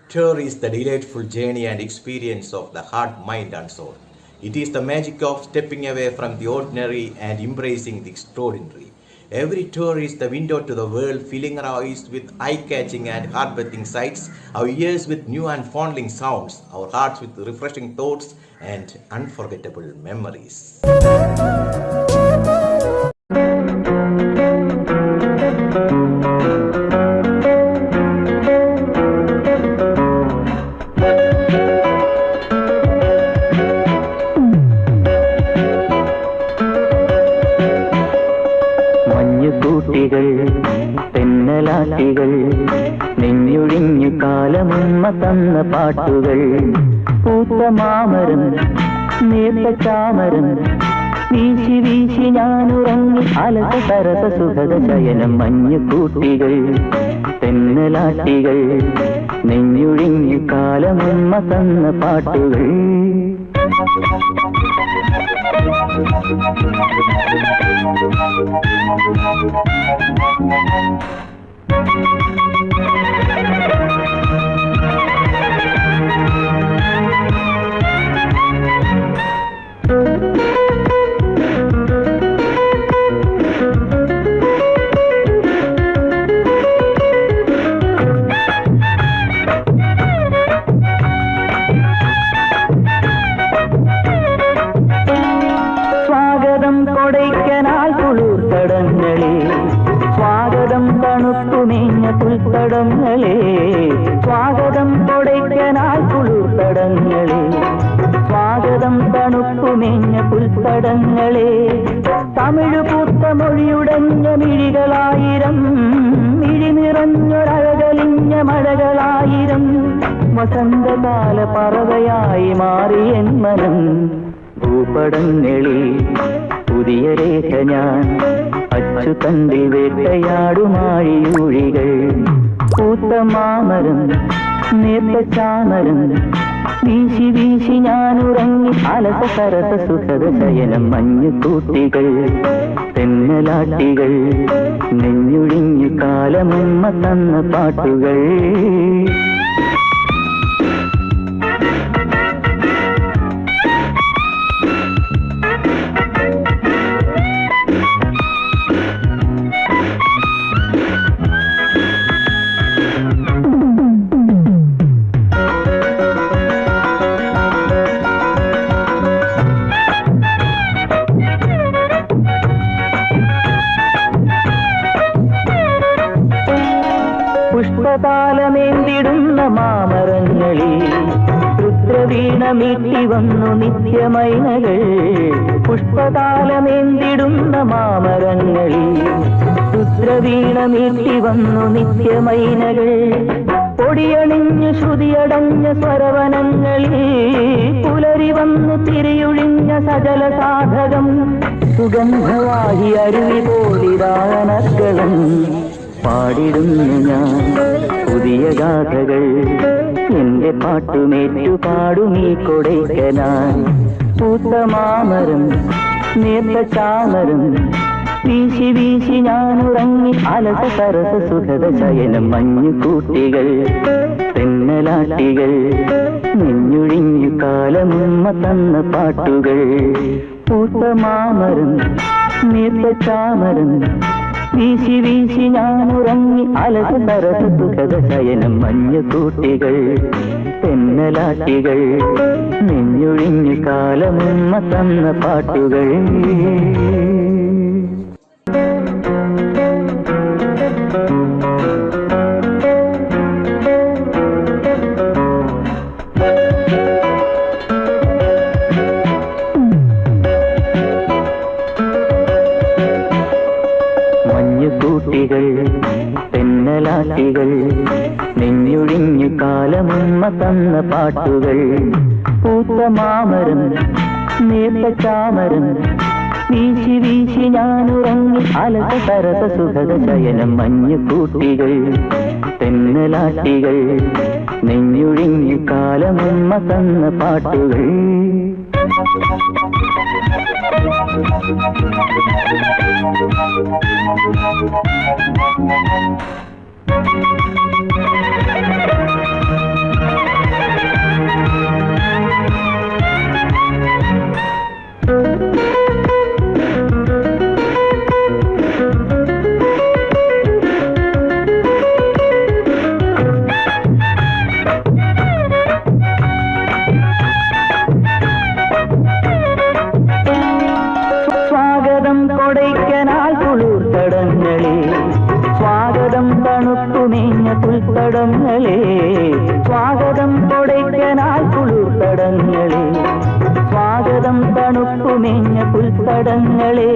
Tour is the delightful journey and experience of the heart, mind, and soul. It is the magic of stepping away from the ordinary and embracing the extraordinary. Every tour is the window to the world, filling our eyes with eye-catching and heart-breathing sights, our ears with new and fondling sounds, our hearts with refreshing thoughts and unforgettable memories. തെന്നലാട്ടികൾ നെഞ്ഞൊഴിഞ്ഞു കാലമുമ്മ തന്ന പാട്ടുകൾ പൂത്ത മാമരം നേർത്ത ചാമരം വീശി വീശി ഞാനുറങ്ങി അലസ സരസ സുഖത ശയനം മഞ്ഞുകൂട്ടികൾ തെന്നലാട്ടികൾ നെഞ്ഞൊഴിഞ്ഞു കാലമുമ്മ തന്ന പാട്ടുകൾ. കൊടൈക്കനാൽ കുളിർത്തടങ്ങളെ സ്വാഗതം തണുത്തുമേഞ്ഞ പുൽത്തടങ്ങളെ സ്വാഗതം കൊടൈക്കനാൽ കുളിർത്തടങ്ങളെ സ്വാഗതം തണുത്തുമേഞ്ഞ പുൽത്തടങ്ങളെ തമിഴ് പൂത്ത മൊഴിയുടഞ്ഞ മിഴികളായിരം മിഴി നിറഞ്ഞൊരഴകലിഞ്ഞ മഴകളായിരം വസന്തകാല പറവയായി മാറി എൻ മനം ഭൂപടങ്ങളിൽ പുതിയ രേഖ ഞാൻ അച്ചുതണ്ടിൽ വേട്ടയാടുമാഴിയൂഴികൾ പൂത്ത മാമരം നേർത്ത ചാമരം വീശി വീശി ഞാനുറങ്ങി അലസ സരസ സുഖത ശയനം മഞ്ഞുകൂട്ടികൾ തെന്നലാട്ടികൾ നെഞ്ഞൊഴിഞ്ഞു കാലമുമ്മ തന്ന പാട്ടുകൾ. പുഷ്പതാലമേന്തിടുന്ന മാമരങ്ങളിൽ രുദ്രവീണമീട്ടി വന്നു നിത്യമൈനകൾ പുഷ്പതാലമേന്തിടുന്ന മാമരങ്ങളിൽ രുദ്രവീണമീട്ടി വന്നു നിത്യമൈനകൾ പൊടിയണിഞ്ഞു ശ്രുതിയടഞ്ഞ സ്വരവനങ്ങളിൽ പുലരി വന്നു തിരിയൊഴിഞ്ഞ സജല സാധകം സുഗന്ധവാഹി അരുവി പോലിതാനർഗളം പാടിടുന്നു ഞാൻ പുതിയ ഗാഥകൾ എന്റെ പാട്ടുമേറ്റു പാടുമീ കൊടൈക്കനാൽ പൂത്ത മാമരം നേർത്ത ചാമരം വീശി വീശി ഞാനുറങ്ങി അലസ സരസ സുഖത ശയനം മഞ്ഞുകൂട്ടികൾ തെന്നലാട്ടികൾ നെഞ്ഞൊഴിഞ്ഞു കാലമുമ്മ തന്ന പാട്ടുകൾ പൂത്ത മാമരം നേർത്ത ചാമരം വീശി വീശി ഞാനുറങ്ങി അലസ സരസ സുഖത ശയനം മഞ്ഞുകൂട്ടികൾ തെന്നലാട്ടികൾ നെഞ്ഞൊഴിഞ്ഞു കാലമുമ്മ തന്ന പാട്ടുകൾ. മഞ്ഞുകൂട്ടികൾ തെന്നലാട്ടികൾ നെഞ്ഞൊഴിഞ്ഞു കാലമുമ്മ തന്ന പാട്ടുകൾ പൂത്ത മാമരം നേർത്ത ചാമരം വീശി വീശി ഞാനുറങ്ങി അലസ സരസ സുഖത ശയനം മഞ്ഞുകൂട്ടികൾ തെന്നലാട്ടികൾ നെഞ്ഞൊഴിഞ്ഞു കാലമുമ്മ തന്ന പാട്ടുകൾ. മേഞ്ഞ പുൽത്തടങ്ങളെ, സ്വാഗതം കൊടൈക്കനാൽ കുളിർത്തടങ്ങളെ, സ്വാഗതം തണുപ്പു മേഞ്ഞ പുൽത്തടങ്ങളെ.